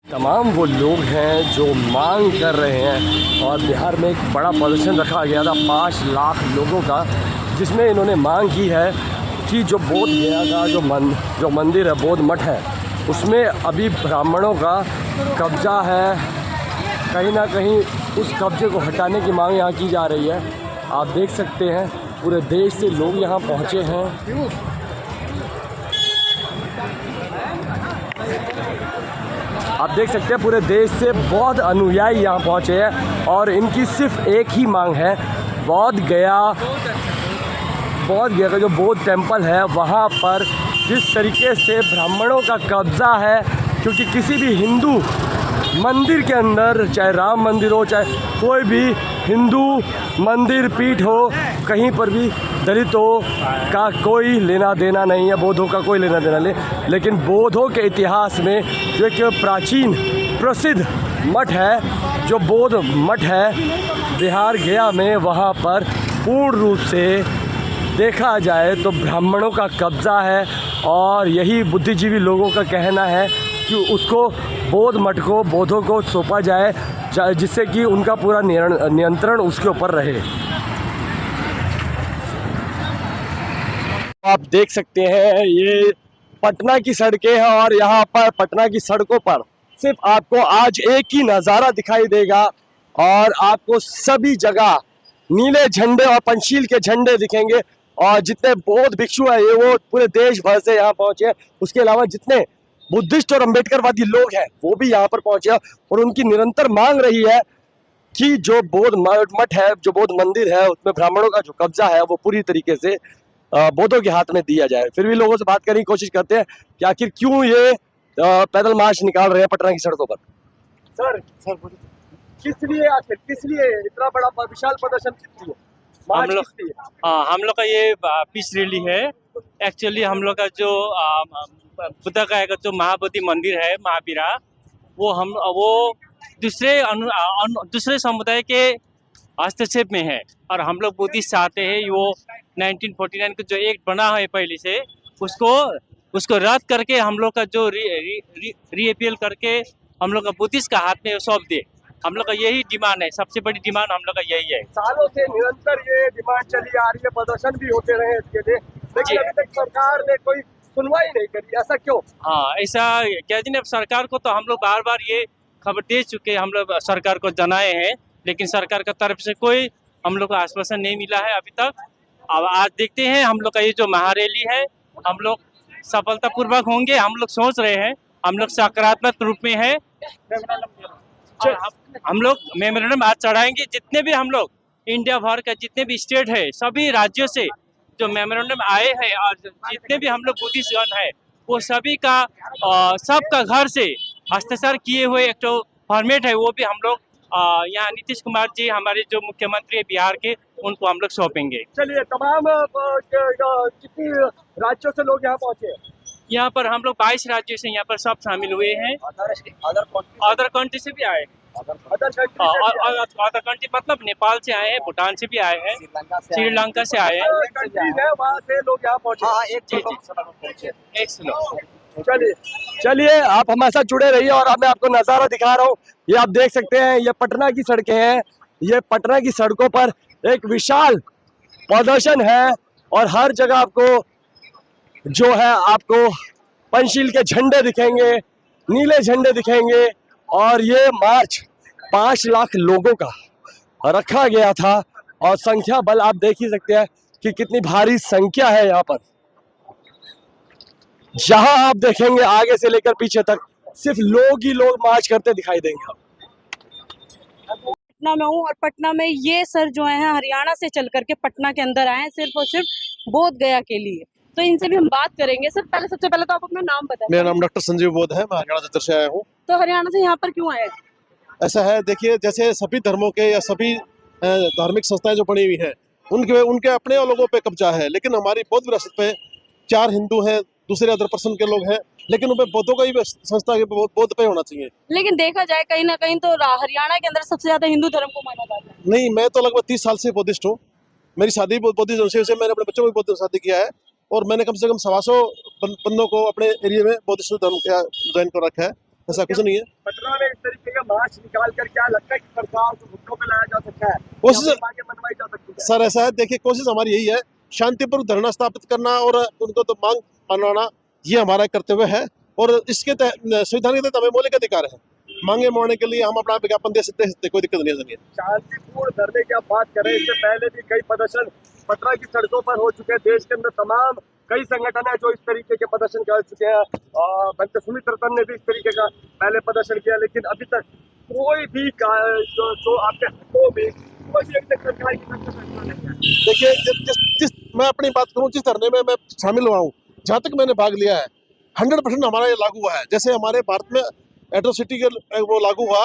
तमाम वो लोग हैं जो मांग कर रहे हैं और बिहार में एक बड़ा प्रदर्शन रखा गया था 5 लाख लोगों का, जिसमें इन्होंने मांग की है कि जो बोध गया का जो मंदिर है, बोध मठ है, उसमें अभी ब्राह्मणों का कब्जा है। कहीं ना कहीं उस कब्जे को हटाने की मांग यहाँ की जा रही है। आप देख सकते हैं पूरे देश से लोग यहाँ पहुँचे हैं। आप देख सकते हैं पूरे देश से बौद्ध अनुयायी यहाँ पहुँचे हैं और इनकी सिर्फ एक ही मांग है, बोध गया का जो बौद्ध टेम्पल है वहाँ पर जिस तरीके से ब्राह्मणों का कब्ज़ा है, क्योंकि किसी भी हिंदू मंदिर के अंदर, चाहे राम मंदिर हो, चाहे कोई भी हिंदू मंदिर पीठ हो, कहीं पर भी दलितों का कोई लेना देना नहीं है, बौद्धों का कोई लेना देना नहीं। लेकिन बौद्धों के इतिहास में जो एक प्राचीन प्रसिद्ध मठ है, जो बौद्ध मठ है बिहार गया में, वहाँ पर पूर्ण रूप से देखा जाए तो ब्राह्मणों का कब्ज़ा है और यही बुद्धिजीवी लोगों का कहना है कि उसको बौद्ध मठ को बौद्धों को सौंपा जाए, जिससे कि उनका पूरा नियंत्रण उसके ऊपर रहे। आप देख सकते हैं ये पटना की सड़कें हैं और यहाँ पर पटना की सड़कों पर सिर्फ आपको आज एक ही नज़ारा दिखाई देगा और आपको सभी जगह नीले झंडे और पंचशील के झंडे दिखेंगे। और जितने बौद्ध भिक्षु हैं ये वो पूरे देश भर से यहाँ पहुँचे हैं। उसके अलावा जितने बुद्धिस्ट और अम्बेडकरवादी लोग हैं वो भी यहाँ पर पहुँचे हैं और उनकी निरंतर मांग रही है कि जो बौद्ध मठ है, जो बौद्ध मंदिर है, उसमें ब्राह्मणों का जो कब्जा है वो पूरी तरीके से बौद्धों के हाथ में दिया जाए। फिर भी लोगों से बात करने की कोशिश करते हैं कि आखिर क्यों ये पैदल मार्च निकाल रहे हैं पटना की सड़कों पर। सर किस लिए इतना बड़ा विशाल प्रदर्शन किस लिए? हम लोग का ये पीस रैली है। एक्चुअली हम लोग का जो बुद्ध का जो महाबोधि मंदिर है, महावीरा, वो दूसरे समुदाय के हस्तक्षेप में है और हम लोग बुद्धिस्ट चाहते हैं वो 1949 का जो एक्ट बना है पहले से उसको रद्द करके हम लोग का जो रीअपील करके हम लोग का बुद्धिस्ट का हाथ में सौंप दे। हम लोग का यही डिमांड है, सबसे बड़ी डिमांड हम लोग का यही है। सालों से निरंतर ये डिमांड चली आ रही है, प्रदर्शन भी होते रहे इसके लिए, लेकिन अभी तक सरकार ने कोई सुनवाई नहीं करी, ऐसा क्यों? हाँ, ऐसा क्या जी, सरकार को तो हम लोग बार बार ये खबर दे चुके, हम लोग सरकार को जनाए हैं, लेकिन सरकार का तरफ से कोई हम लोग को आश्वासन नहीं मिला है अभी तक। अब आज देखते हैं हम लोग का ये जो महारैली है, हम लोग सफलतापूर्वक होंगे, हम लोग सोच रहे हैं, हम लोग सकारात्मक रूप में है। हम लोग मेमोरेंडम आज चढ़ाएंगे। जितने भी हम लोग इंडिया भर का जितने भी स्टेट है, सभी राज्यों से जो मेमोरेंडम आए हैं और जितने भी हम लोग बुद्धिस्ट गण है, वो सभी का सबका घर से हस्ताक्षर किए हुए एक तो फॉर्मेट है, वो भी हम लोग यहाँ नीतीश कुमार जी हमारे जो मुख्यमंत्री है बिहार के, उनको हम लोग सौंपेंगे। चलिए, तमाम कितनी राज्यों से लोग यहाँ पहुँचे? यहाँ पर हम लोग 22 राज्यों से यहाँ पर सब शामिल हुए हैं। अदर कंट्री से भी आए, अदर कंट्री मतलब नेपाल से आए हैं, भूटान से भी आए हैं, श्रीलंका से आए हैं, वहाँ से लोग यहाँ पहुँचे। एक चलिए आप हमारे साथ जुड़े रहिए और अब मैं आपको नज़ारा दिखा रहा हूँ। ये आप देख सकते हैं, ये पटना की सड़कें हैं। ये पटना की सड़कों पर एक विशाल प्रदर्शन है और हर जगह आपको जो है आपको पंचशील के झंडे दिखेंगे, नीले झंडे दिखेंगे और ये मार्च 5 लाख लोगों का रखा गया था और संख्या बल आप देख ही सकते हैं कि कितनी भारी संख्या है। यहाँ पर जहां आप देखेंगे आगे से लेकर पीछे तक सिर्फ लोग ही लोग मार्च करते दिखाई देंगे। पटना में हूँ और पटना में ये सर जो है हरियाणा से चल करके पटना के अंदर आए हैं सिर्फ और सिर्फ बोध गया के लिए, तो इनसे भी हम बात करेंगे। सर सबसे पहले तो आप अपना नाम बताएं। मेरा नाम डॉक्टर संजीव बोध है, मैं हरियाणा से आया हूँ। तो हरियाणा से यहाँ पर क्यों आए? ऐसा है, देखिए, जैसे सभी धर्मों के या सभी धार्मिक संस्थाएं जो बनी हुई हैं, उनके अपने लोगों पे कब्जा है, लेकिन हमारी बौद्ध विरासत पे 4 हिंदू हैं, दूसरे अदर पर्सन के लोग हैं, लेकिन उनपे बौद्धों का ही संस्था के बौद्ध पे होना चाहिए। लेकिन देखा जाए कहीं ना कहीं तो हरियाणा के अंदर सबसे ज्यादा हिंदू धर्म को माना जाता है। नहीं, मैं तो लगभग 30 साल से बौद्धिस्ट हूँ। मेरी शादी बौद्ध धर्म से, मैंने अपने बच्चों को भी बौद्ध शादी किया है, और मैंने कम से कम 125 बंदों को अपने एरिया में बौद्धिस्ट धर्म का ज्वाइन कर रखा है। ऐसा कुछ नहीं है। पटना में इस तरीके का मार्च निकाल कर क्या लगता है कि सरकार को घुटनों पे लाया जा सकता है, कोशिश मनवाई जा सकती है? सर ऐसा है, देखिए कोशिश हमारी यही है, शांतिपूर्वक धरना स्थापित करना और उनको तो मांग मनाना, ये हमारा कर्तव्य है, और इसके संविधान के तहत हमें मौलिक अधिकार है। मांगे मोड़ने के लिए हम अपना विज्ञापन दे सकते, कोई दिक्कत नहीं है। शांतिपूर्ण धरने की आप बात करें, इससे पहले भी कई प्रदर्शन पटना की सड़कों पर हो चुके हैं। देश के अंदर तमाम कई संगठन है जो इस तरीके के प्रदर्शन कर चुके हैं। बनते सुमित रतन ने भी इस तरीके का पहले प्रदर्शन किया, लेकिन अभी तक कोई भी जो आपके हकों में कोई भी अभी तक सरकार की तरफ से फैसला नहीं है। देखिए, जिस मैं अपनी बात करूं, जिस धरने में मैं शामिल हुआ हूँ, जहाँ तक मैंने भाग लिया है, 100% हमारा ये लागू हुआ है। जैसे हमारे भारत में एट्रोसिटी के वो लागू हुआ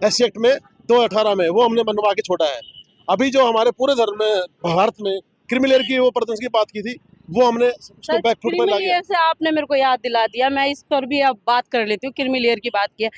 एस एक्ट में 2018 में, वो हमने मनवा के छोड़ा है। अभी जो हमारे पूरे धर्म में भारत में क्रिमिलेयर की वो प्रदर्शन की बात की थी, वो हमने उसको बैकफुट पर ला दिया। से आपने मेरे को याद दिला दिया, मैं इस पर भी अब बात कर लेती हूँ। क्रीमी लेयर की बात की है,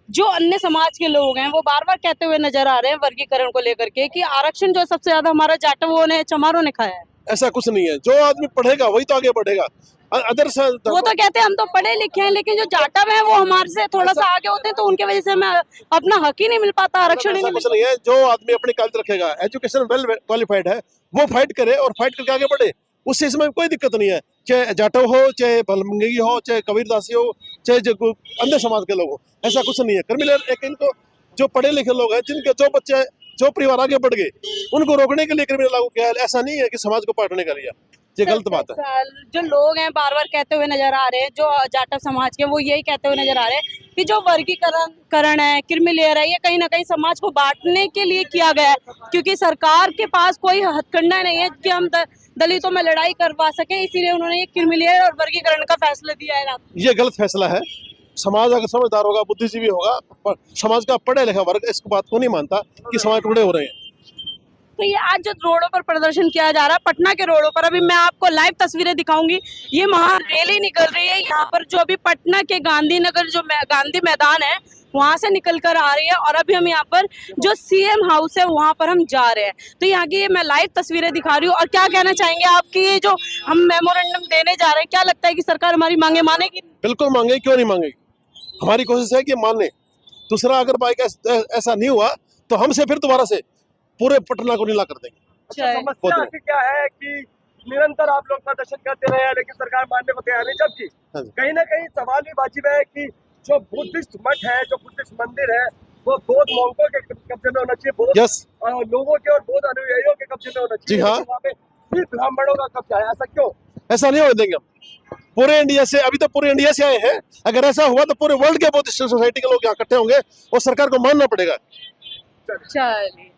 जो अन्य समाज के लोग हैं वो बार बार कहते हुए नजर आ रहे हैं वर्गीकरण को लेकर के कि आरक्षण जो सबसे ज्यादा हमारा जाटवों ने चमारों ने खाया है। ऐसा कुछ नहीं है, जो आदमी पढ़ेगा वही तो आगे बढ़ेगा। अदर वो तो कहते हैं हम तो पढ़े लिखे हैं, लेकिन जो जाटव हैं वो हमारे से थोड़ा सा आगे होते हैं, तो उनके वजह से हमें अपना हक ही नहीं मिल पाता, आरक्षण ही नहीं मिल कुछ नहीं है। जो आदमी अपनी काबिलियत रखेगा, एजुकेशन वेल क्वालिफाइड है, वो फाइट करे और फाइट करके आगे बढ़े, उससे इसमें कोई दिक्कत नहीं है। चाहे जाटव हो, चाहे भलमंगी हो, चाहे कबीरदासी हो, चाहे जो अन्य समाज के लोग हो, ऐसा कुछ नहीं है। क्रिमिनल एक इनको जो पढ़े लिखे लोग हैं, जिनके जो बच्चे जो परिवार आगे बढ़ गए, उनको रोकने के लिए क्रिमिनल लागू किया है। ऐसा नहीं है कि समाज को बांटने का लिया, ये गलत बात है। जो लोग हैं बार बार कहते हुए नजर आ रहे हैं, जो जाटव समाज के, वो यही कहते हुए नजर आ रहे हैं कि जो वर्गीकरण है, क्रीमी लेयर है, ये कहीं ना कहीं समाज को बांटने के लिए किया गया है, क्योंकि सरकार के पास कोई हथकंडा नहीं है कि हम दलितों में लड़ाई करवा सके, इसीलिए उन्होंने ये क्रीमी लेयर और वर्गीकरण का फैसला दिया है। ये गलत फैसला है। समाज अगर समझदार होगा, बुद्धिजीवी होगा, पर समाज का पढ़ा लिखा वर्ग इस बात को नहीं मानता कि समाज टुकड़े हो रहे हैं। तो ये आज जो रोडों पर प्रदर्शन किया जा रहा है, पटना के रोडों पर, अभी मैं आपको लाइव तस्वीरें दिखाऊंगी। ये वहाँ रैली निकल रही है, यहाँ पर जो अभी पटना के गांधीनगर जो गांधी मैदान है वहां से निकल कर आ रही है, और अभी हम यहाँ पर जो सीएम हाउस है वहां पर हम जा रहे हैं। तो यहाँ की मैं लाइव तस्वीरें दिखा रही हूँ। और क्या कहना चाहेंगे आपकी, ये जो हम मेमोरेंडम देने जा रहे हैं, क्या लगता है कि सरकार हमारी मांगे मानेगी? बिल्कुल मांगे, क्यों नहीं मांगेगी। हमारी कोशिश है कि माने। दूसरा अगर बाइक ऐसा नहीं हुआ तो हमसे फिर दोबारा से पूरे पटना को नीला कर देंगे। समस्या क्या है कि निरंतर आप लोग प्रदर्शन करते रहे हैं, लेकिन सरकार मानने को तैयार नहीं, जबकि कहीं ना कहीं सवाल भी वाजिब है कि जो बुद्धिस्ट मठ है, जो बुद्धिस्ट मंदिर है, वो बौद्ध मॉन्कों के कब्जे में होना चाहिए, बौद्ध लोगों के और बौद्ध अनुयायियों के कब्जे में होना चाहिए। जी हाँ, वहाँ पे ब्राह्मणों का कब्जा है, ऐसा क्यों? ऐसा नहीं होने देंगे हम। पूरे इंडिया से, अभी तो पूरे इंडिया से आए हैं, अगर ऐसा हुआ तो पूरे वर्ल्ड के बुद्धिस्ट सोसाइटी के लोग यहाँ इकट्ठे होंगे और सरकार को मानना पड़ेगा। चलिए।